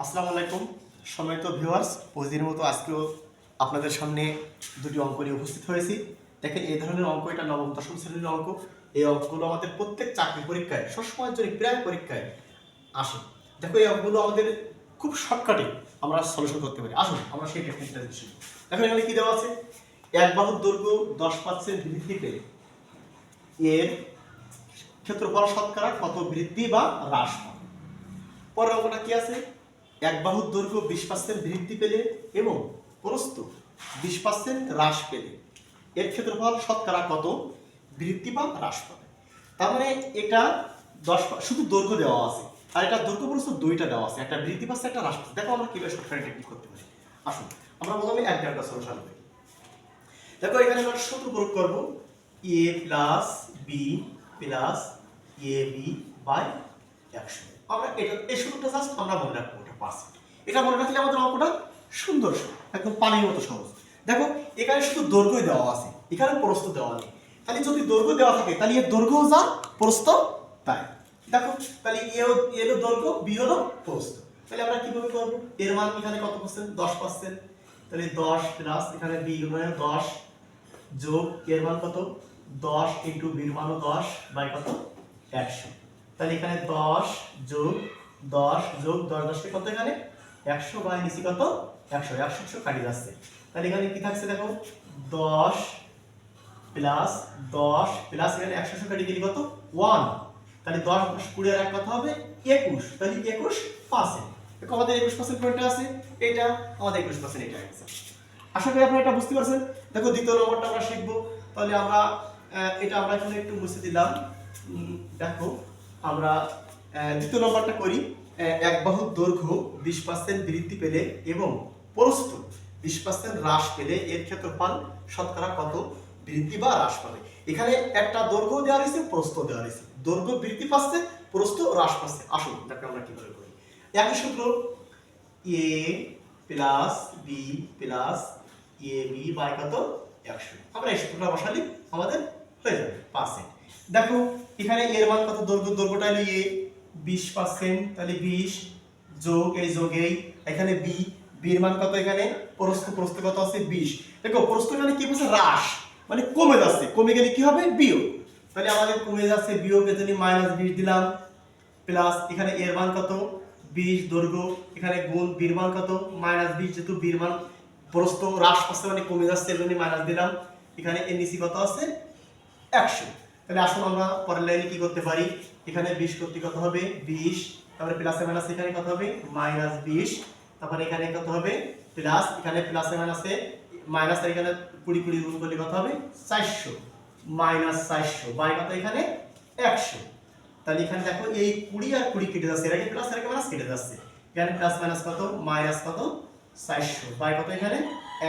আসসালামু আলাইকুম সম্মানিত ভিউয়ার্স, প্রতিদিনের মতো আজকেও আপনাদের সামনে দুটি অঙ্ক নিয়ে উপস্থিত হয়েছি। দেখেন, এই ধরনের অঙ্ক, এটা নবম দশম শ্রেণীর অঙ্ক। এই অঙ্কগুলো আমাদের প্রত্যেক চাকরি পরীক্ষায়, সবসময়ের জন্য প্রায় পরীক্ষায় আসে। দেখো, এই অঙ্কগুলো আমাদের খুব শর্টকাটে আমরা সলিউশন করতে পারি। আসুন আমরা সেই টেকনিকটা শিখি। দেখো, এখানে কি দেওয়া আছে, এক বাহুর দৈর্ঘ্য 10% বৃদ্ধি পেলে এর ক্ষেত্রফল শতকরা কত বৃদ্ধি বা হ্রাস পাবে। পরের অঙ্কটা কি আছে, এক বাহুর দৈর্ঘ্য 20% বৃদ্ধি পেলে এবং প্রস্থ 20% হ্রাস পেলে এর ক্ষেত্রফল শতকরা কত বৃদ্ধি বা হ্রাস পাবে। তার মানে এটা 10 শুধু দৈর্ঘ্য দেওয়া আছে, আর এটা দৈর্ঘ্য প্রস্থ দুইটা দেওয়া আছে, একটা বৃদ্ধি পাচ্ছে একটা হ্রাস পাচ্ছে। দেখো আমরা কিভাবে শর্টকাট টেকনিক করতে পারি। আসুন আমরা প্রথমে এক একটা সলিউশন করি। দেখো, এখানে আমরা সূত্র প্রয়োগ করব, a plus b plus a b by 100। আমরা এটা এই সূত্রটা জাস্ট আমরা মনে রাখবো, এটা পার্সেন্ট। এটা মনে রাখলে আমাদের অঙ্কটা সুন্দর, একদম পানির মতো সহজ। দেখো, এখানে শুধু দৈর্ঘ্য দেওয়া আছে, এখানে প্রস্থ দেওয়া নেই। তাহলে যদি দৈর্ঘ্য দেওয়া থাকে তাহলে এর দৈর্ঘ্য যা প্রস্থ তাই। দেখো, তাহলে এ হলো দৈর্ঘ্য, বি হলো প্রস্থ। তাহলে আমরা কিভাবে করব, এর মান এখানে কত পার্সেন্ট, 10%। তাহলে 10 প্লাস এখানে বি মানে 10 যোগ এর মান কত, 10 ইনটু বির মানও 10 বাই কত 100। তাহলে এখানে 10 যোগ 10 যোগ 10 10 কে কত, এখানে 100 বাই নিচে কত 100 100 কাটি যাচ্ছে। তাহলে এখানে কি থাকছে, দেখো 10 প্লাস 10 প্লাস এখানে 100 কাটি গেলে কত 1। তাহলে 10 20 আর এক কথা হবে 21। তাহলে 21%। দেখো আমাদের 21% কোনটা আছে, এটা আমাদের 21% এটা আছে। আশা করি আপনারা এটা বুঝতে পারছেন। দেখো, দ্বিতীয় নম্বরটা আমরা শিখব। তাহলে আমরা এটা আমরা এখানে একটু মুছে দিলাম। দেখো আমরা দ্বিতীয় নম্বরটা করি। এক বাহুর দৈর্ঘ্য 20% বৃদ্ধি পেলে এবং প্রস্থ 20% হ্রাস পেলে এর ক্ষেত্রফল শতকরা কত বৃদ্ধি বা হ্রাস পাবে। এখানে একটা দৈর্ঘ্য দেওয়া রয়েছে, প্রস্থ দেওয়া রয়েছে। দৈর্ঘ্য বৃদ্ধি পাচ্ছে, প্রস্থ হ্রাস পাচ্ছে। আসুন দেখো আমরা কিভাবে করি। একই সূত্র, a plus b plus a b by কত 100। আমরা এই সূত্রটা বসালি আমাদের হয়ে যাবে পার্সেন্ট। দেখো এখানে এর মান কত, দৈর্ঘ্যটা হলো এ 20%। তাহলে 20 যোগ এই যোগেই এখানে বি, বির মান কত, এখানে প্রস্থ কত আছে 20। দেখো প্রস্থ এখানে কি বলছে, হ্রাস মানে কমে যাচ্ছে, কমে গেলে কি হবে বিয়োগ। তাহলে আমাদের কমে যাচ্ছে, বিয়োগ এর জন্য -20 দিলাম প্লাস এখানে এর মান কত 20 দৈর্ঘ্য, এখানে গুণ বির মান কত -20। যেহেতু বির মান প্রস্থ হ্রাস পাচ্ছে মানে কমে যাচ্ছে, এর জন্য মাইনাস দিলাম। এখানে এর নিচে কত আছে 100। তাহলে আসুন আমরা পরের লাইনে কি করতে পারি, এখানে 20 করতে কত হবে 20, তারপরে প্লাসে মাইনাসে এখানে কত হবে -20, তারপরে এখানে কত হবে প্লাস, এখানে প্লাসে মাইনাসে মাইনাস, আর এখানে 20 20 গুণ করলে কত হবে 400 -400 বাই কত এখানে 100। তাহলে এখানে দেখো এই 20 আর 20 কেটে যাচ্ছে, এর আগে প্লাস আর আগে মাইনাস কেটে যাচ্ছে। এখানে প্লাস মাইনাস কত মাইনাস কত 400 বাই কত এখানে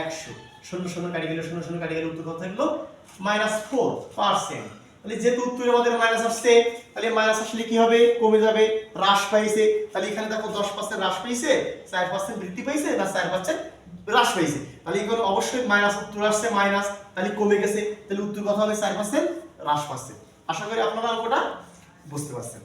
100। 0 0 কাটি গেলে 0 0 কাটি গেলে উত্তর কত থাকলো -4%। তাহলে যেহেতু উত্তরে আমাদের মাইনাস আসছে, তাহলে মাইনাস আসলে কি হবে, কমে যাবে, হ্রাস পাইছে। তাহলে এখানে দেখো 10% হ্রাস পাইছে, 4% বৃদ্ধি পাইছে না 4% হ্রাস পাইছে। তাহলে এখানে অবশ্যই মাইনাস উত্তর আসছে মাইনাস, তাহলে কমে গেছে। তাহলে উত্তর কত হবে 4% হ্রাস পাচ্ছে। আশা করি আপনারা অঙ্কটা বুঝতে পারছেন।